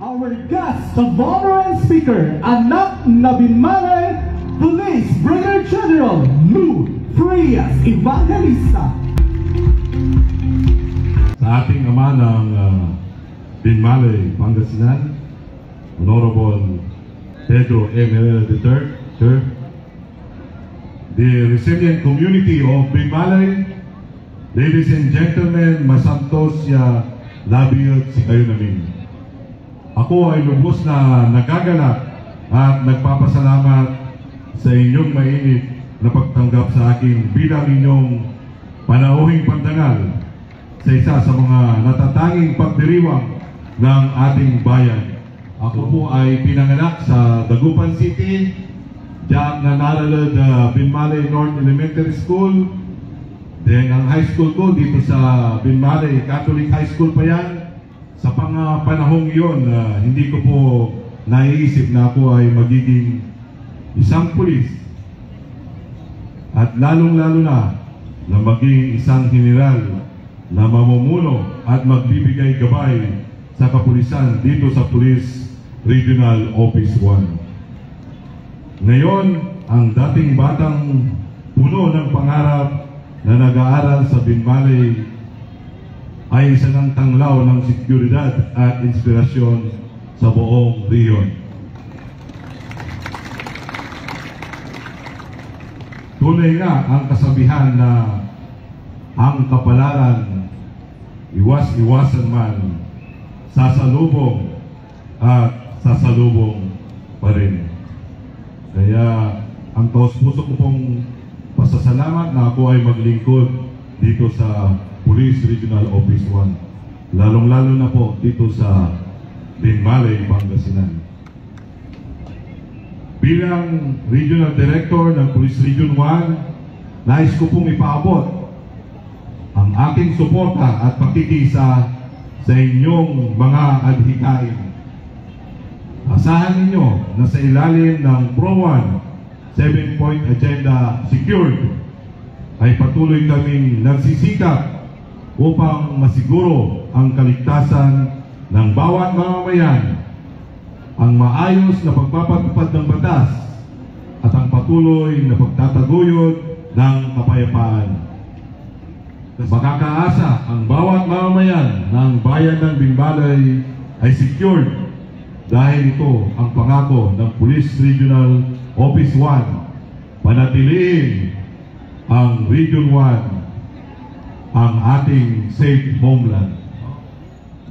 our guest of honor and speaker, Anak na Binmalay Police Brigadier General Lou Frias Evangelista. Sa ating ama ng Binmalay, Pangasinan, Honorable Pedro M. III, Sir, the resilient community of Binmalay, ladies and gentlemen, masantos ya labiyot si kayo namin. Ako ay lubos na nagagalak at nagpapasalamat sa inyong mainit na pagtanggap sa akin bilang inyong panauhing pandangal sa isa sa mga natatanging pagdiriwang ng ating bayan. Ako po ay pinanganak sa Dagupan City, diyan nanaralad Binmalay North Elementary School. Then ang high school ko dito sa Binmalay Catholic High School pa yan. Sa panahong iyon, hindi ko po naiisip na ako ay magiging isang pulis. At lalong-lalo na maging isang general na mamumuno at magbibigay gabay sa kapulisan dito sa Police Regional Office 1. Ngayon, ang dating batang puno ng pangarap na nag-aaral sa Binmalay ay isa ng tanglaw ng seguridad at inspirasyon sa buong riyon. Tunay nga ang kasabihan na ang kapalaran, iwas-iwasan man, sasalubong at sasalubong pa rin. Kaya ang taos-puso ko pong pasasalamat na ako ay maglingkod dito sa Police Regional Office 1. Lalong-lalo na po dito sa Binmalay, Pangasinan. Bilang Regional Director ng Police Region 1, nais ko pong ipaabot ang aking suporta at pakikisa sa inyong mga adhikain. Asahan ninyo na sa ilalim ng Pro 1 7-point agenda secured ay patuloy kaming nagsisikap upang masiguro ang kaligtasan ng bawat mamamayan, ang maayos na pagpapatupad ng batas at ang patuloy na pagtataguyod ng kapayapaan. Makakaasa ang bawat mamamayan ng bayan ng Binmalay ay secured dahil ito ang pangako ng Police Regional Office 1, panatiliin ang Region 1 ang ating safe homeland.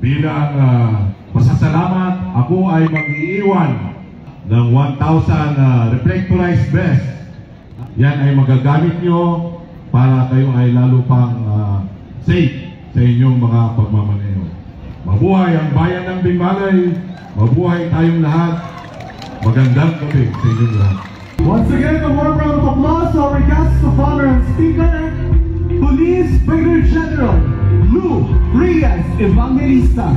Bilang pasasalamat, ako ay mag-iiwan ng 1,000 reflectorized vest. Yan ay magagamit nyo para kayo ay lalo pang safe sa inyong mga pagmamaneho. Mabuhay ang bayan ng Binmalay, mabuhay tayong lahat. Magandang gabi sa inyong lahat. Once again, a warm round of applause to our guest of honor and speaker, Police Brigadier General Lou Frias Evangelista.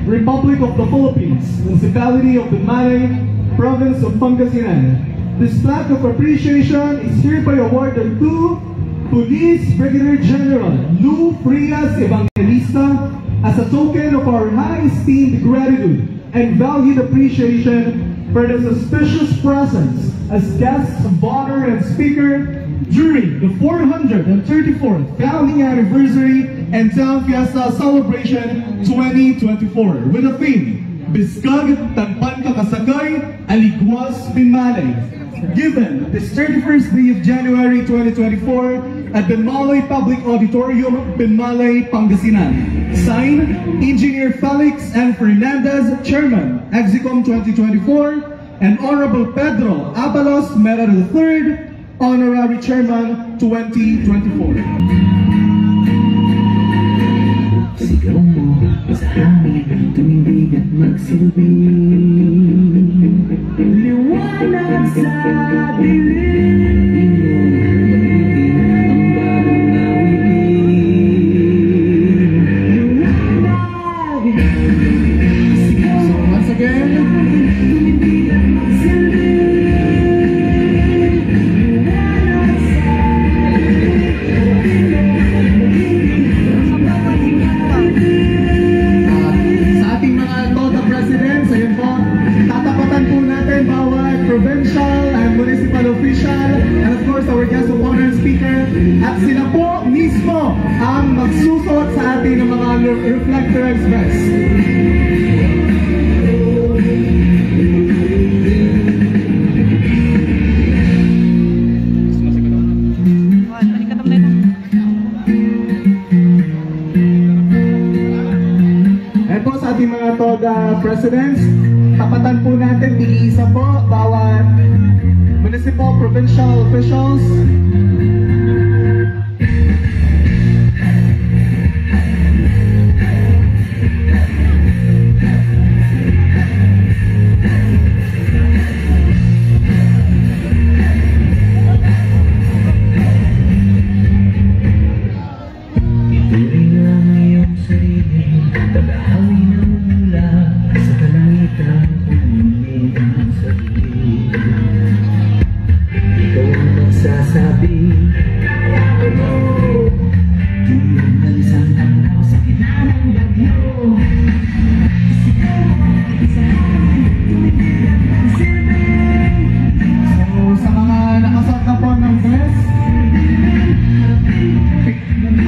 Republic of the Philippines, Municipality of Binmalay, Province of Pangasinan. This plaque of appreciation is hereby awarded to Police Brigadier General Lou Frias Evangelista as a token of our high-esteemed gratitude and valued appreciation for the auspicious presence as guests of honor and speaker during the 434th Founding Anniversary and Town Fiesta Celebration 2024 with the theme, Biskag Tagpan Ka Kasakay, Aligwas Binmalay, given this 31st day of January 2024 at Binmalay Public Auditorium, Binmalay, Pangasinan. Signed, Engineer Felix M. Fernandez, Chairman, Exicom 2024, and Honorable Pedro Abalos Mera III, Honorary Chairman 2024. Sigaw mo, sa amin, tumibig at magsilbi. Liwanag sa dilim. Ang bagong nawitin. Liwanag. So once again, Tumibig at magsilbi. sa ating mga toda At sila po mismo ang magsusuot sa atin ng mga reflectors vest. Ayan po sa ating mga TOGA presidents, tapatan po natin, isa po bawat municipal, provincial officials. Ituring ang iyong sarili, tagahawi na mula sa kalangitan, pumili ang sarili. Ikaw ang magsasabi, kaya ko mo. Tulong na isang tanaw sa gitna ng bagyo. So sa mga nakasuot na po ng vest,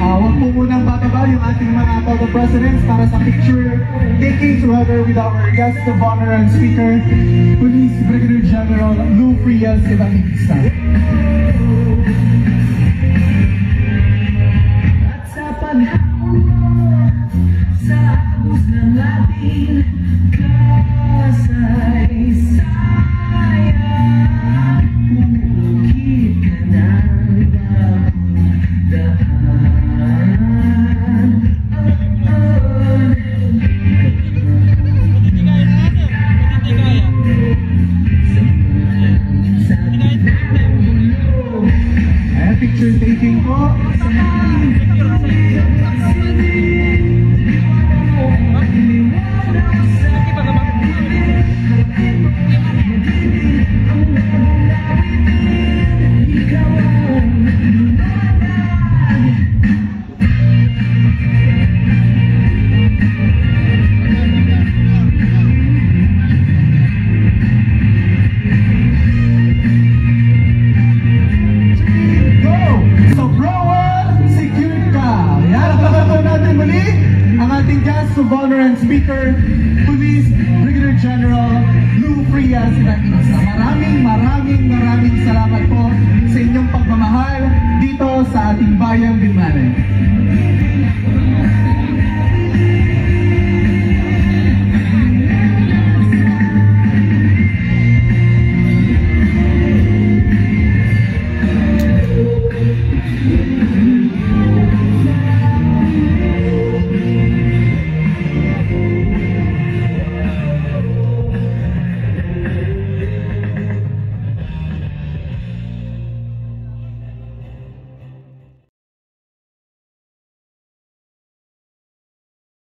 huwag po munang bababa yung ating mga TOGA presidents para sa picture taking together with our guest of honor and speaker, Police Brigadier General Lou Frias Evangelista. At sa panahon mo, sa agos ng ating kasaysayan, umukit ka ng daan. Ayan, picture taking po. Go! Sobrowal Securita! Yan, napakataw natin muli ang ating guest of honor and speaker, Police Brigadier General Lou Frias Evangelista. Maraming salamat po sa inyong pagmamahal dito sa ating bayang